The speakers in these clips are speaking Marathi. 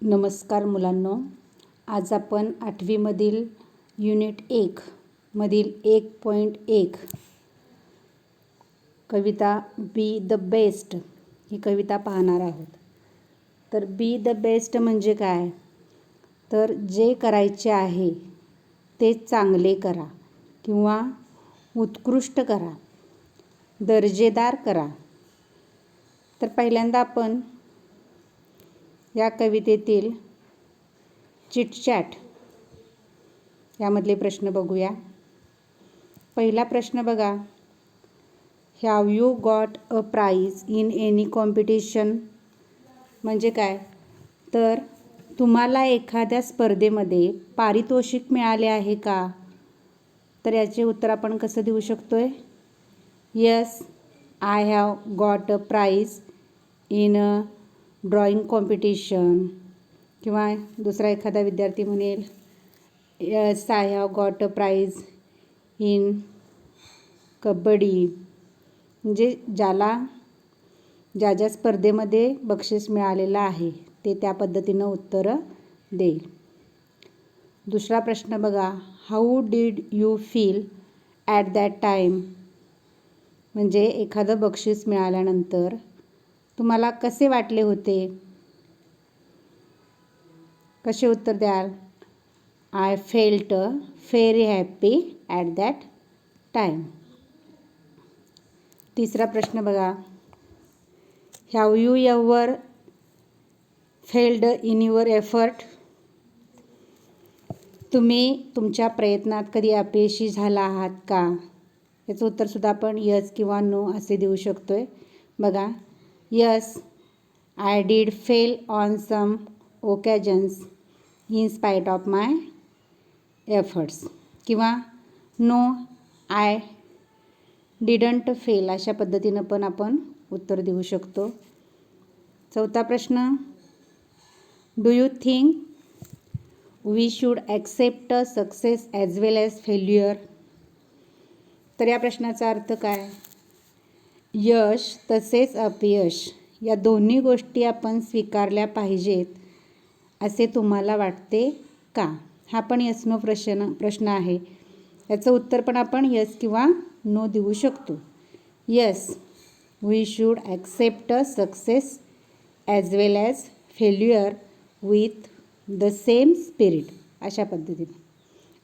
नमस्कार मुलांनो, आज आपण 8वीमधील युनिट 1 मधील 1.1 कविता बी द बेस्ट ही कविता पाहणार आहोत. तर बी द बेस्ट म्हणजे काय? तर जे करायचे आहे ते चांगले करा किंवा उत्कृष्ट करा, दर्जेदार करा. तर पहिल्यांदा आपण या कवितेतील चिटचॅट यामधले प्रश्न बघूया. पहिला प्रश्न बघा, have you got a prize in any competition? म्हणजे काय? तर तुम्हाला एखाद्या स्पर्धेमध्ये पारितोषिक मिळाले आहे का? तर याचे उत्तर आपण कसं देऊ शकतोय? Yes, I have got a prize in a drawing competition. किंवा दुसरा एखादा विद्यार्थी म्हणेल, yes I have got a prize in kabaddi. म्हणजे ज्या ज्या स्पर्धेमध्ये बक्षीस मिळालेलं आहे ते त्या पद्धतीनं उत्तरं देईल. दुसरा प्रश्न बघा, how did you feel at that time? म्हणजे एखादं बक्षीस मिळाल्यानंतर तुम्हाला कसे वाटले होते? कसे उत्तर द्याल? I felt very happy at that time. तिसरा प्रश्न बघा, have you ever failed in your effort? तुम्ही तुमच्या प्रयत्नात कधी अपयशी झाला आहात का? याचं उत्तरसुद्धा आपण यस किंवा नो असे देऊ शकतोय. बघा, yes I did fail on some occasions in spite of my efforts. किंवा नो आय डिडंट फेल अशा पद्धतीनं पण आपण उत्तर देऊ शकतो. चौथा प्रश्न, do you think we should accept success as well as failure? तर या प्रश्नाचा अर्थ काय? यश तसेच अपयश या दोन्ही गोष्टी आपण स्वीकारल्या पाहिजेत असे तुम्हाला वाटते का? हा पण यस नो प्रश्न आहे. याचं उत्तर पण आपण यस किंवा नो देऊ शकतो. Yes, we should accept success as well as failure with the same spirit अशा पद्धतीने.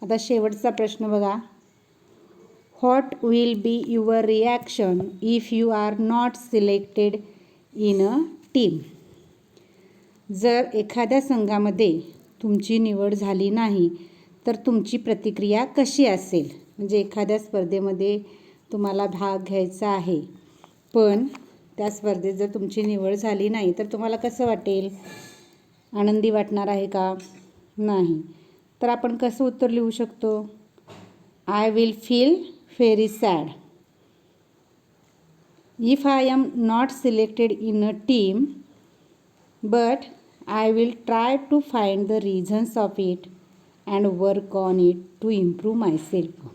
आता शेवटचा प्रश्न बघा, what will be your reaction if you are not selected in a team? जर एखाद्या संघामध्ये तुमची निवड झाली नाही तर तुमची प्रतिक्रिया कशी असेल? म्हणजे एखाद्या स्पर्धेमध्ये तुम्हाला भाग घ्यायचा आहे, पण त्या स्पर्धेत जर तुमची निवड झाली नाही तर तुम्हाला कसं वाटेल? आनंदी वाटणार आहे का? नाही. तर आपण कसं उत्तर लिहू शकतो? I will feel very sad if I am not selected in a team, but I will try to find the reasons of it and work on it to improve myself.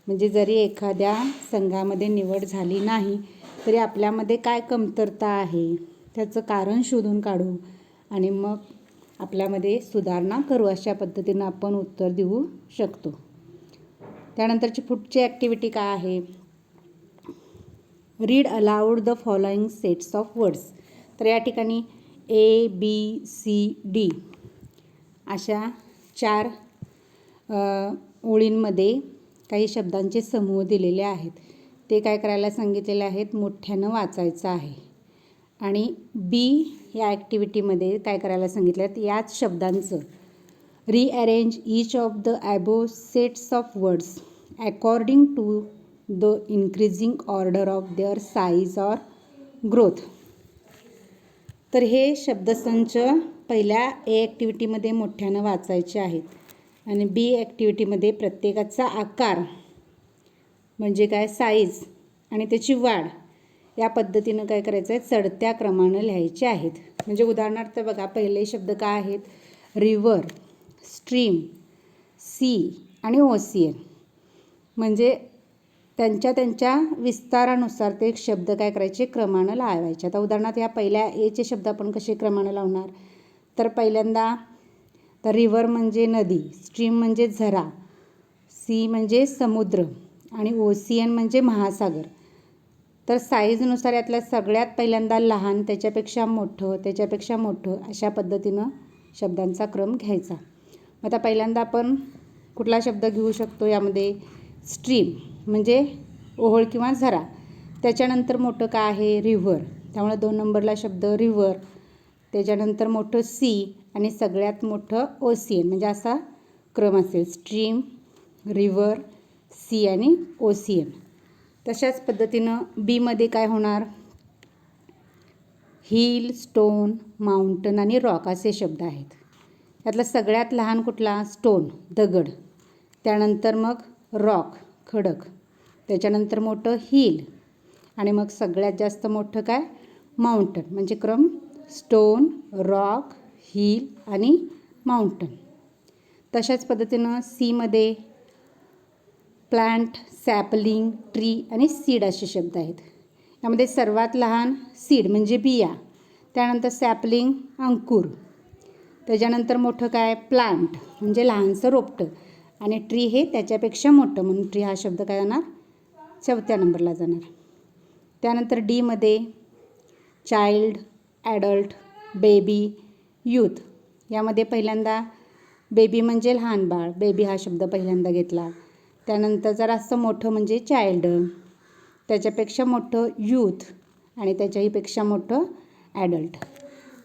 म्हणजे जरी एखाद्या संघामध्ये निवड झाली नाही तरी आपल्यामध्ये काय कमतरता आहे त्याचं कारण शोधून काढू आणि मग आपल्यामध्ये सुधारणा करू अशा पद्धतीनं आपण उत्तर देऊ शकतो. त्यानंतरची पुढची ॲक्टिव्हिटी काय आहे? Read aloud the following sets of words. तर या ठिकाणी ए बी सी डी अशा 4 ओळींमध्ये काही शब्दांचे समूह दिलेले आहेत. ते काय करायला सांगितलेले आहेत? मोठ्यानं वाचायचं आहे. आणि बी या ॲक्टिव्हिटीमध्ये काय करायला सांगितलं आहे? याच शब्दांचं rearrange each of the above sets of words according to the increasing order of their size or growth. तर हे शब्दसंच पहिल्या ए ॲक्टिव्हिटीमध्ये मोठ्यानं वाचायचे आहेत आणि बी ॲक्टिव्हिटीमध्ये प्रत्येकाचा आकार म्हणजे काय साईज आणि त्याची वाढ या पद्धतीनं काय करायचं आहे? चढत्या क्रमानं लिहायचे आहेत. म्हणजे उदाहरणार्थ बघा, पहिले शब्द काय आहेत? रिव्हर, स्ट्रीम, सी आणि ओशियन. म्हणजे त्यांच्या विस्तारानुसार ते शब्द काय करायचे? क्रमानं लावायचे. आता उदाहरणार्थ या पहिल्या एचे शब्द आपण कसे क्रमानं लावणार? तर पहिल्यांदा तर रिव्हर म्हणजे नदी, स्ट्रीम म्हणजे झरा, सी म्हणजे समुद्र आणि ओशियन म्हणजे महासागर. तर साईजनुसार यातल्या सगळ्यात पहिल्यांदा लहान, त्याच्यापेक्षा मोठं, त्याच्यापेक्षा मोठं अशा पद्धतीनं शब्दांचा क्रम घ्यायचा. आता पहिल्यांदा आपण कुठला शब्द घेऊ शकतो यामध्ये? स्ट्रीम म्हणजे ओहोळ किंवा झरा. त्याच्यानंतर मोठं काय आहे? रिव्हर. त्यामुळे 2 नंबरला शब्द रिव्हर. त्याच्यानंतर मोठं सी आणि सगळ्यात मोठं ओशियन, म्हणजे असा क्रम असेल. स्ट्रीम, रिव्हर, सी आणि ओशियन. तशाच पद्धतीनं बीमध्ये काय होणार? हिल, स्टोन, माउंटन आणि रॉक असे शब्द आहेत. यातला सगळ्यात लहान कुठला? स्टोन, दगड. त्यानंतर मग रॉक, खडक. त्याच्यानंतर मोठं हिल आणि मग सगळ्यात जास्त मोठं काय? माउंटन. म्हणजे क्रम स्टोन, रॉक, हिल आणि माउंटन. तशाच पद्धतीनं सीमध्ये प्लांट, सॅपलिंग, ट्री आणि सीड असे शब्द आहेत. यामध्ये सर्वात लहान सीड म्हणजे बिया. त्यानंतर सॅपलिंग अंकुर. त्याच्यानंतर मोठं काय? प्लांट म्हणजे लहानसं रोपटं. आणि ट्री हे त्याच्यापेक्षा मोठं, म्हणून ट्री हा शब्द काय जाणार? 4थ्या नंबरला जाणार. त्यानंतर डीमध्ये चाइल्ड, ॲडल्ट, बेबी, यूथ. यामध्ये पहिल्यांदा बेबी म्हणजे लहान बाळ, बेबी हा शब्द पहिल्यांदा घेतला. त्यानंतर जरासं मोठं म्हणजे चाइल्ड, त्याच्यापेक्षा मोठं यूथ आणि त्याच्याहीपेक्षा मोठं ॲडल्ट.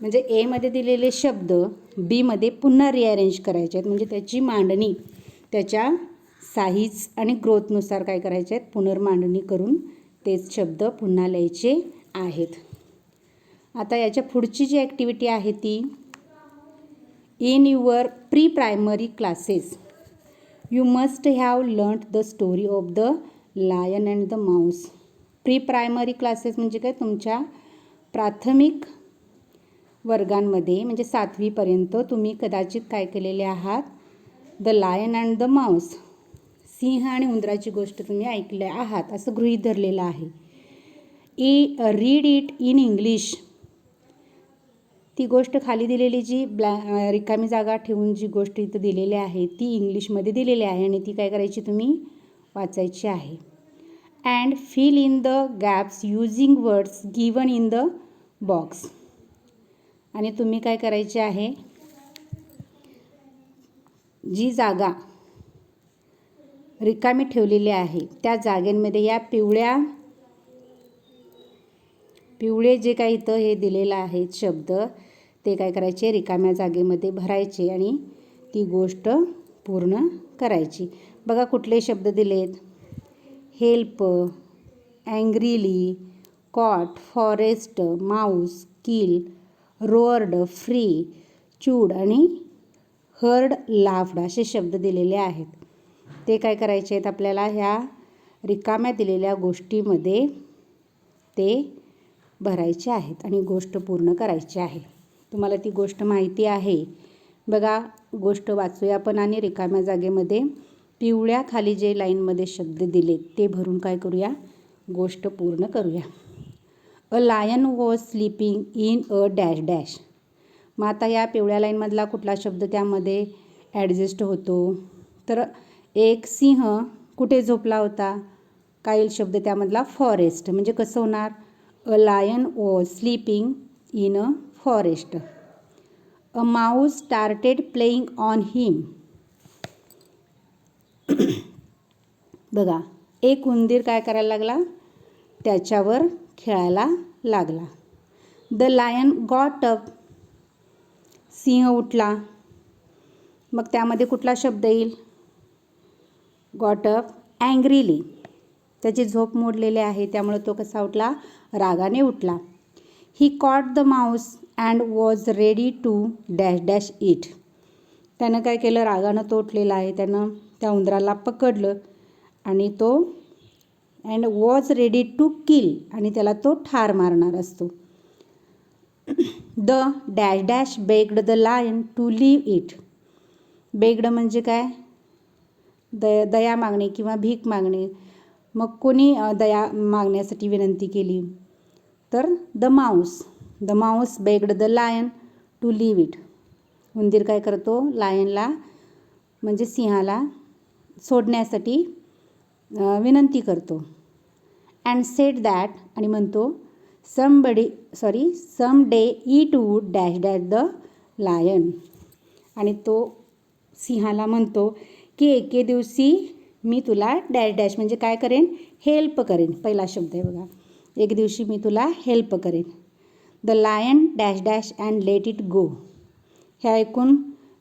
म्हणजे एमध्ये दिलेले शब्द बीमध्ये पुन्हा रिअरेंज करायचे आहेत. म्हणजे त्याची मांडणी त्याच्या साईज आणि ग्रोथनुसार काय करायचे आहेत? पुनर्मांडणी करून तेच शब्द पुन्हा लिहायचे आहेत. आता याच्या पुढची जी ॲक्टिव्हिटी आहे ती in your pre primary classes you must have learned the story of the lion and the mouse. Pre primary classes म्हणजे काय? तुमच्या प्राथमिक वर्गांमध्ये म्हणजे 7वीपर्यंत तुम्ही कदाचित काय केलेले आहात? The lion and the mouse, सिंह आणि उंदराची गोष्ट तुम्ही ऐकल्या आहात असं गृहीत धरलेलं आहे. Read it in English. ती गोष्ट खाली दिलेली जी रिकामी जागा ठेवून जी गोष्ट इथं दिलेली आहे ती इंग्लिशमध्ये दिलेली आहे आणि ती काय करायची? तुम्ही वाचायची आहे. And fill in the gaps using words given in the box. आणि तुम्ही काय करायचे आहे? जी जागा रिकामी ठेवलेली आहे त्या जागेमध्ये या पिवळे जे काही इथं हे दिलेलं आहे शब्द ते काय करायचे? रिकाम्या जागेमध्ये भरायचे आणि ती गोष्ट पूर्ण करायची. बघा कुठले शब्द दिलेत? हेल्प, अँग्रीली, कॉट, फॉरेस्ट, माऊस, किल, रोअर्ड, फ्री, चूड आणि हर्ड, लाफ्ड असे शब्द दिलेले आहेत. ते काय करायचे आहेत आपल्याला? ह्या रिकाम्या दिलेल्या गोष्टीमध्ये ते भरायचे आहेत आणि गोष्ट पूर्ण करायची आहे. तुम्हाला ती गोष्ट माहिती आहे. बघा गोष्ट वाचूया आपण आणि रिकाम्या जागेमध्ये पिवळ्या खाली जे लाईनमध्ये शब्द दिलेत ते भरून काय करूया? गोष्ट पूर्ण करूया. A lion was sleeping in a dash dash. मग आता या पिवळ्या लाईनमधला कुठला शब्द त्यामध्ये ॲडजस्ट होतो? तर एक सिंह कुठे झोपला होता? काय येईल शब्द त्यामधला? फॉरेस्ट. म्हणजे कसं होणार? A lion was sleeping in a forest. A mouse started playing on him. बघा एक उंदीर काय करायला लागला? त्याच्यावर खेळायला लागला. The lion got up. सिंह उठला. मग त्यामध्ये कुठला शब्द येईल? Got up angrily. त्याची झोप मोडलेली आहे त्यामुळे तो कसा उठला? रागाने उठला. He caught the mouse and was ready to dash dash it. त्यानं काय केलं? रागानं तो उठलेला आहे, त्यानं त्या उंदराला पकडलं आणि तो and was ready to kill आणि त्याला तो ठार मारणार असतो. The dash dash begged the lion to leave it. Begged म्हणजे काय? दया मागणे किंवा भीक मागणे. मग कोणी दया मागण्यासाठी विनंती केली? तर the mouse begged the lion to leave it. उंदीर काय करतो, लायनला म्हणजे सिंहाला सोडण्यासाठी विनंती करतो. अँड सेड दॅट आणि म्हणतो some day it would dash dash the lion. आणि तो सिंहाला म्हणतो की एके दिवशी मी तुला डॅश डॅश म्हणजे काय करेन, हेल्प करेन. पहिला शब्द आहे बघा, एक दिवशी मी तुला हेल्प करेन. The lion dash dash and let it go. हे ऐकून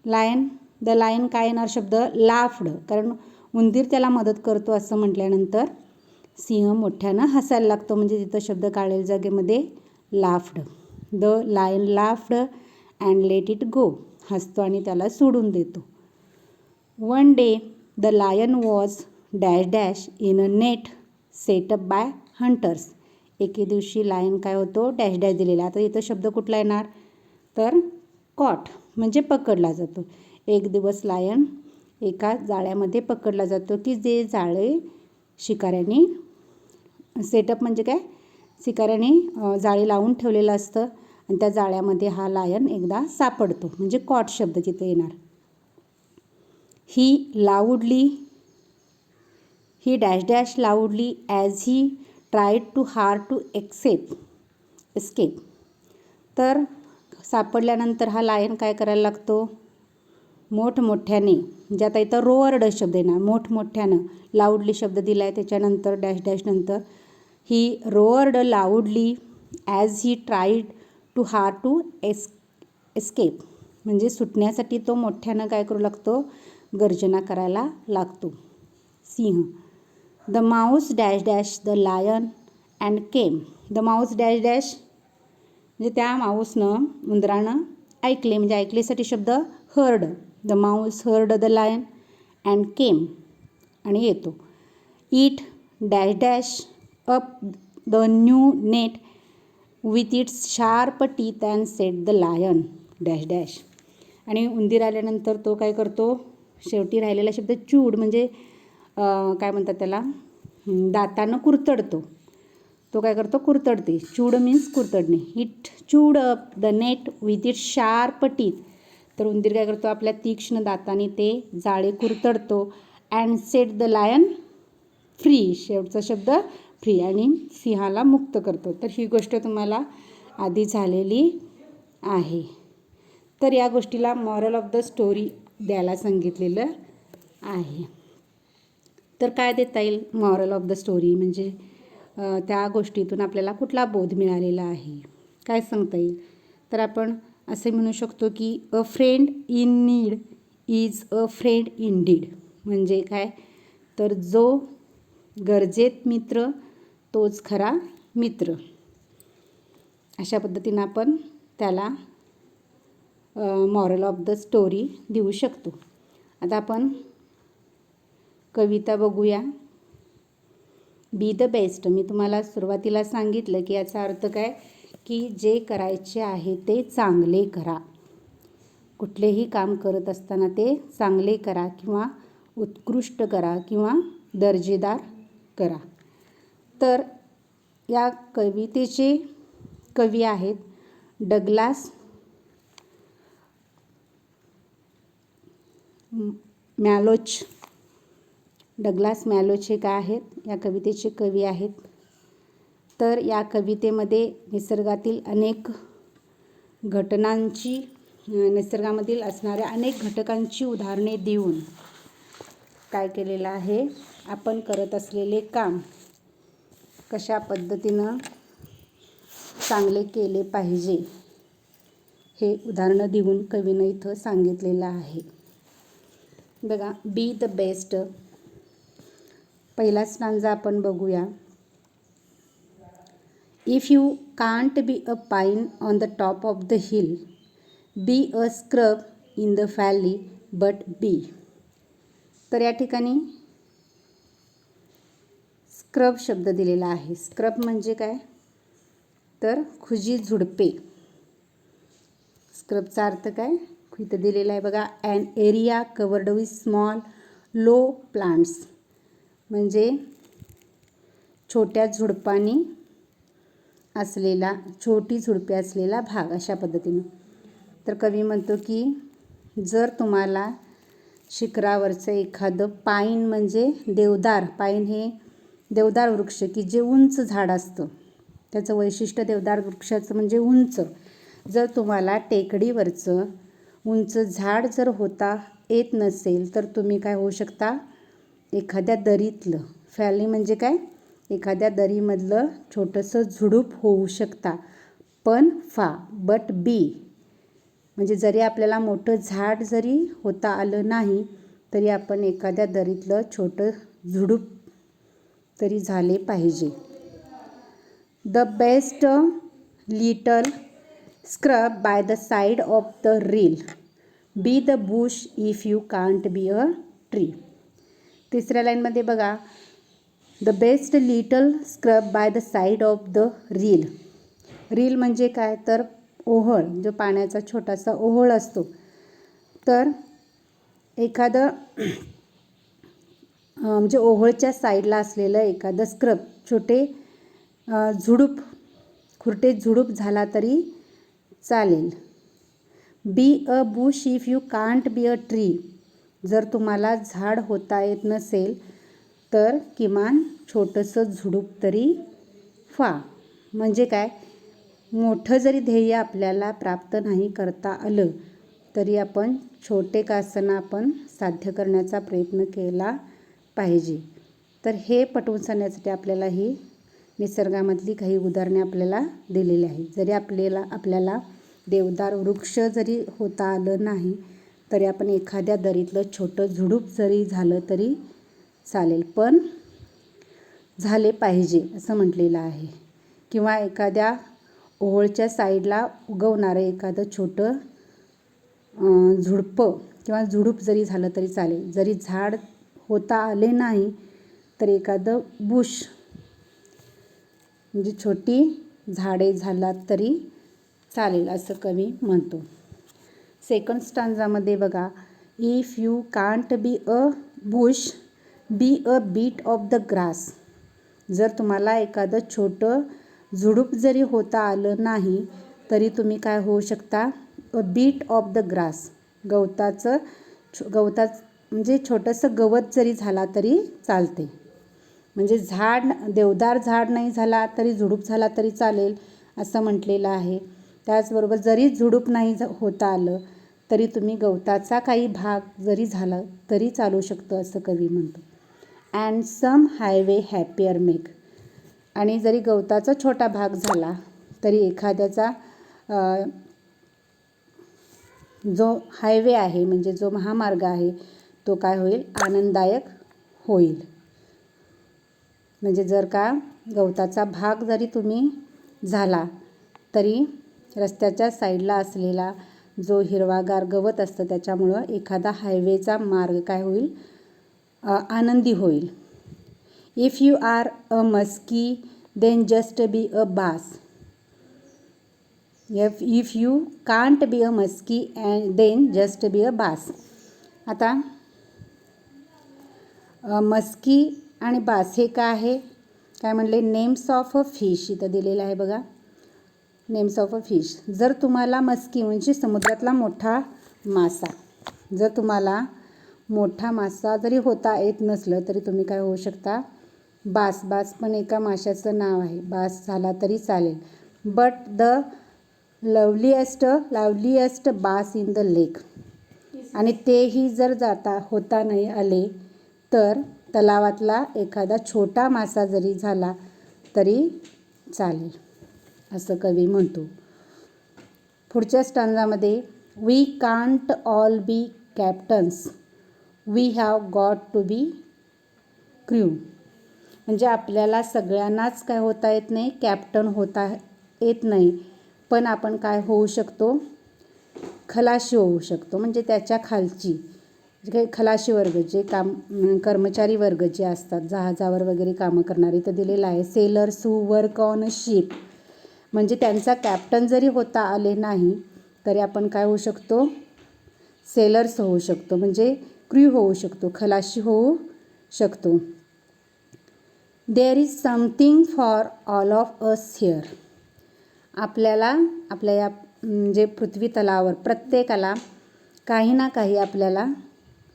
द लायन काय येणार शब्द, लाफ्ड. कारण उंदीर त्याला मदत करतो असं म्हटल्यानंतर सिंह मोठ्यानं हसायला लागतो, म्हणजे तिथं शब्द काढलेल्या जागेमध्ये laughed. The lion laughed and let it go. हसतो आणि त्याला सोडून देतो. One day the lion was dash dash in a net set up by hunters. एके दिवशी लायन काय होतो, डॅश डॅश दिलेला. आता इथं शब्द कुठला येणार, तर कॉट म्हणजे पकडला जातो. एक दिवस लायन एका जाळ्यामध्ये पकडला जातो की जे जाळे शिकाऱ्यांनी सेटअप म्हणजे काय, शिकाऱ्यांनी जाळी लावून ठेवलेलं असतं आणि त्या जाळ्यामध्ये हा लायन एकदा सापडतो, म्हणजे कॉट शब्द तिथे येणार. He dash dash loudly as he tried to escape. तर सापडल्यानंतर हा लायन काय करायला लागतो, मोठमोठ्याने, म्हणजे आता इथं रोअर्ड शब्द येणार, मोठमोठ्यानं. लाऊडली शब्द दिला आहे त्याच्यानंतर डॅश डॅश नंतर he roared loudly as he tried to escape. म्हणजे सुटण्यासाठी तो मोठ्यानं काय करू लागतो, गर्जना करायला लागतो सिंह. The mouse dash dash the lion and came. The mouse dash dash म्हणजे त्या माऊसनं, उंदरानं ऐकले, म्हणजे ऐकलेसाठी शब्द heard. The mouse heard the lion and came आणि येतो. It dash dash up the new net with its sharp teeth and set the lion dash dash. आणि उंदीर आल्यानंतर तो काय करतो, शेवटी राहिलेला शब्द चूड म्हणजे काय म्हणतात त्याला, दातानं कुरतडतो. तो काय करतो, कुरतडते. चूड मीन्स कुरतडणे. It chewed up the net with it sharp teeth. तर उंदीर काय करतो, आपल्या तीक्ष्ण दाताने ते जाळे कुरतडतो. And set the lion free. शेवटचा शब्द फ्री, आणि सिंहाला मुक्त करतो. तर ही गोष्ट तुम्हाला आधी झालेली आहे. तर या गोष्टीला मॉरल ऑफ द स्टोरी द्यायला सांगितलेलं आहे. तर काय देता येईल मॉरल ऑफ द स्टोरी, म्हणजे त्या गोष्टीतून आपल्याला कुठला बोध मिळालेला आहे, काय सांगता येईल. तर आपण असे म्हणू शकतो की अ friend in need is a friend in deed. म्हणजे काय, तर जो गरजेत मित्र तोच खरा मित्र. अशा पद्धतीनं आपण त्याला मॉरल ऑफ द स्टोरी देऊ शकतो. आता आपण कविता बघूया. बी द बेस्ट. मी तुम्हाला सुरुवातीला सांगितलं की याचा अर्थ काय, की जे करायचे आहे ते चांगले करा. कुठलेही काम करत असताना ते चांगले करा किंवा उत्कृष्ट करा किंवा दर्जेदार करा. तर या कवितेचे कवी आहेत डग्लास मॅलोच. डग्लास मॅलोच हे काय आहेत, या कवितेचे कवी आहेत. तर या कवितेमध्ये निसर्गातील अनेक घटनांची, निसर्गामधील असणाऱ्या अनेक घटकांची उदाहरणे देऊन काय केलेलं आहे, आपण करत असलेले काम कशा पद्धतीनं चांगले केले पाहिजे हे उदाहरणं देऊन कवीनं इथं सांगितलेलं आहे. बघा, बी द बेस्ट. पहिला स्टांजा आपण बघूया. If you can't be a pine on the top of the hill, be a scrub in the valley but be. तर या ठिकाणी स्क्रब शब्द दिलेला आहे. स्क्रब म्हणजे काय, तर खुजी झुडपे. स्क्रबचा अर्थ काय, इथं दिलेला आहे बघा, an area covered with small low plants. म्हणजे छोट्या झुडपांनी असलेला, छोटी झुडपे असलेला भाग, अशा पद्धतीनं. तर कवी म्हणतो की जर तुम्हाला शिखरावरचं एखादं पाईन म्हणजे देवदार, पाईन हे देवदार वृक्ष की जे उंच झाड असतं, त्याचं वैशिष्ट्य देवदार वृक्षाचं म्हणजे उंच. जर तुम्हाला टेकडीवरचं उंच झाड जर होता येत नसेल तर तुम्ही काय होऊ शकता, एखाद्या दरीतलं, फॅली म्हणजे काय, एखाद्या दरीमधलं छोटंसं झुडूप होऊ शकता. पण बट बी म्हणजे जरी आपल्याला मोठं झाड जरी होता आलं नाही तरी आपण एखाद्या दरीतलं छोटं झुडूप तरी झाले पाहिजे. The best little scrub by the side of the reel, be the Bush if you can't be a tree. तिसऱ्या लाईनमध्ये बघा, the best little scrub by the side of the reel. Reel म्हणजे काय तर ओहळ, जो पाण्याचा छोटासा ओहळ असतो. तर एखादं म्हणजे ओहळच्या साईडला असलेलं एखादं स्क्रब, छोटे झुडूप, खुरटे झुडूप झाला तरी चालेल. बी a Bush if you can't be a tree. जर तुम्हाला झाड होता येत नसेल तर किमान छोटंसं झुडूप तरी व्हा. म्हणजे काय, मोठं जरी ध्येय आपल्याला प्राप्त नाही करता आलं तरी आपण छोटे का असताना आपण साध्य करण्याचा प्रयत्न केला पाहिजे. तर हे पटवून सांगण्यासाठी आपल्याला ही निसर्गामधली काही उदाहरणे आपल्याला दिलेली आहेत. जरी आपल्याला देवदार वृक्ष जरी होता आलं नाही तरी आपण एखाद्या दरीतलं छोटं झुडूप जरी झालं तरी चालेल, पण झाले पाहिजे असं म्हटलेलं आहे. किंवा एखाद्या ओहळच्या साईडला उगवणारं एखादं छोटं झुडपं किंवा झुडूप जरी झालं तरी चालेल. जरी झाड होता आले नाही तर एखादं बुश म्हणजे छोटी झाडे झालात तरी चालेल असं कवी म्हणतो. सेकंड स्टांजामध्ये बघा, if you can't be a bush be a bit of the grass. जर तुम्हाला एखादं छोटं झुडूप जरी होता आलं नाही तरी तुम्ही काय होऊ शकता, अ बीट ऑफ द ग्रास. गवताचं म्हणजे छोटंसं गवत जरी झाला तरी चालते. म्हणजे झाड, देवदार झाड नाही झाला तरी झुडूप झाला तरी चालेल असं म्हटलेलं आहे. त्याचबरोबर जरी झुडूप नाही होता आलं तरी तुम्ही गवताचा काही भाग जरी झाला तरी चालू शकतं असं कवी म्हणतो. And some highway happier make. आणि जरी गवताचा छोटा भाग झाला तरी एखाद्याचा जो हायवे आहे म्हणजे जो महामार्ग आहे तो काय होईल, आनंददायक होईल. म्हणजे जर का गवताचा भाग जरी तुम्ही झाला तरी रस्त्याच्या साईडला असलेला जो हिरवागार गवत असतं त्याच्यामुळं एखादा हायवेचा मार्ग काय होईल, आनंदी होईल. If you are a muskie then just be a bass. If you can't be a muskie and then just be a bass. आता मस्की आणि बास हे काय आहे, काय म्हणले, नेम्स ऑफ अ फिश इथं दिलेलं आहे बघा, नेम्स ऑफ अ फिश. जर तुम्हाला मस्की म्हणजे समुद्रातला मोठा मासा, जर तुम्हाला मोठा मासा जरी होता येत नसलं तरी तुम्ही काय होऊ शकता, बास पण एका माशाचं नाव आहे, बास झाला तरी चालेल. But the loveliest bass in the lake. आणि तेही जर होता नाही आले तर तलावातला एखादा छोटा मासा जरी झाला तरी चालेल असं कवी म्हणतो. पुढच्या स्टांजामध्ये, we can't all be captains, we have got to be crew. म्हणजे आपल्याला सगळ्यांनाच काय होता येत नाही, कॅप्टन होता येत नाही, पण आपण काय होऊ शकतो, खलाशी होऊ शकतो. म्हणजे त्याच्या खालची जे खलाशी वर्ग, जे कर्मचारी वर्ग जे असतात, जहाजावर वगैरे कामं करणारे, तर दिलेलं आहे sellers who work on a ship. म्हणजे त्यांचा कॅप्टन जरी होता आले नाही तरी आपण काय होऊ शकतो, सेलर्स होऊ शकतो, म्हणजे क्रू होऊ शकतो, खलाशी होऊ शकतो. There is something for all of us here. आपल्याला आपल्या या म्हणजे पृथ्वी तलावर प्रत्येकाला काही ना काही आपल्याला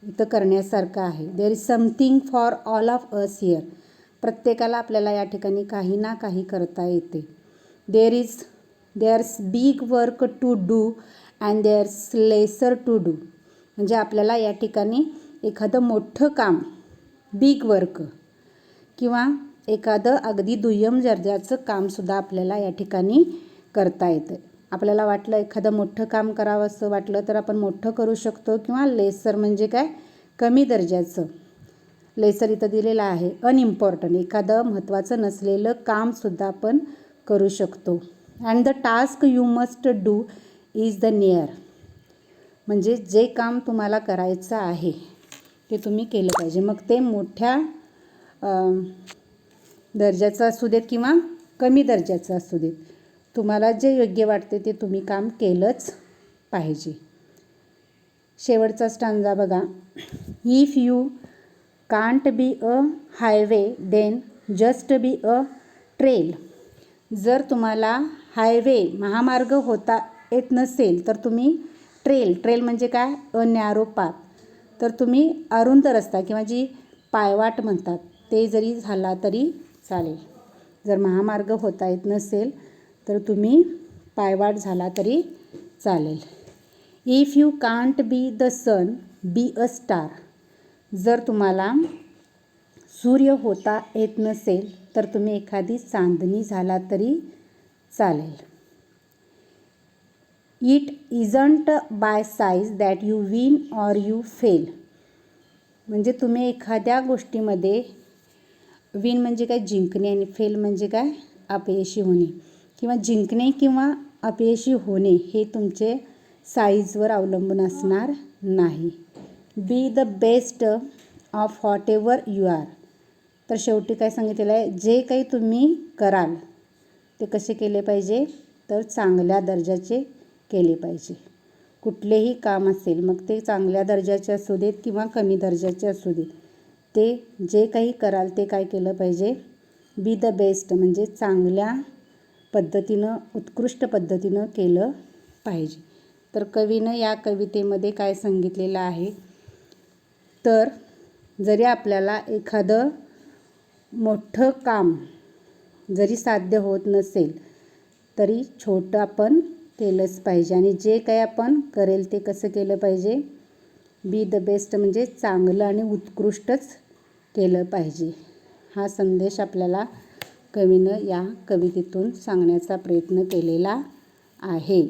इथं करण्यासारखं आहे. There is something for all of us here. प्रत्येकाला आपल्याला या ठिकाणी काही ना काही करता येते. There's big work to do and there's lesser to do. म्हणजे आपल्याला या ठिकाणी एखादं मोठं काम, बिग वर्क, किंवा एखादं अगदी दुय्यम दर्जाचं कामसुद्धा आपल्याला या ठिकाणी करता येतं. आपल्याला वाटलं एखादं मोठं काम करावं असं वाटलं तर आपण मोठं करू शकतो, किंवा लेसर म्हणजे काय, कमी दर्जाचं. लेसर इथं दिलेलं आहे अनइम्पॉर्टंट, एखादं महत्त्वाचं नसलेलं कामसुद्धा आपण करू शकतो. And the task you must do is the near. म्हणजे जे काम तुम्हाला करायचं आहे ते तुम्ही केलं पाहिजे. मग ते मोठ्या दर्जाचं असू देत किंवा कमी दर्जाचं असू देत, तुम्हाला जे योग्य वाटते ते तुम्ही काम केलंच पाहिजे. शेवटचा स्टांजा बघा. If you can't be a highway then just be a trail. जर तुम्हाला हायवे, महामार्ग होता येत नसेल तर तुम्ही ट्रेल म्हणजे काय, अ नॅरो पाथ, तर तुम्ही अरुंद रस्ता किंवा जी पायवाट म्हणतात ते जरी झाला तरी चालेल. जर महामार्ग होता येत नसेल तर तुम्ही पायवाट झाला तरी चालेल. If you can't be the sun be a star. जर तुम्हाला सूर्य होता येत नसेल तर तुम्ही एखादी चांदणी झाला तरी चालेल. It isn't by size that you win or you fail. म्हणजे तुम्ही एखाद्या गोष्टीमध्ये, विन म्हणजे काय, जिंकणे, आणि फेल म्हणजे काय, अपयशी होणे, किंवा जिंकणे किंवा अपयशी होणे हे तुमचे साईजवर अवलंबून असणार नाही. Be the best of whatever you are. तर शेवटी काय सांगितलेलं आहे, जे काही तुम्ही कराल ते कसे केले पाहिजे, तर चांगल्या दर्जाचे केले पाहिजे. कुठलेही काम असेल मग ते चांगल्या दर्जाचे असू देत किंवा कमी दर्जाचे असू देत, ते जे काही कराल ते काय केलं पाहिजे, बी द बेस्ट म्हणजे चांगल्या पद्धतीनं, उत्कृष्ट पद्धतीनं केलं पाहिजे. तर कवीनं या कवितेमध्ये काय सांगितलेलं आहे, तर जरी आपल्याला एखादं मोठं काम जरी साध्य होत नसेल तरी छोटं आपण केलंच पाहिजे. आणि जे काही आपण करेल ते कसं केलं पाहिजे, बी द बेस्ट म्हणजे चांगलं आणि उत्कृष्टच केलं पाहिजे. हा संदेश आपल्याला कवीनं या कवितेतून सांगण्याचा प्रयत्न केलेला आहे.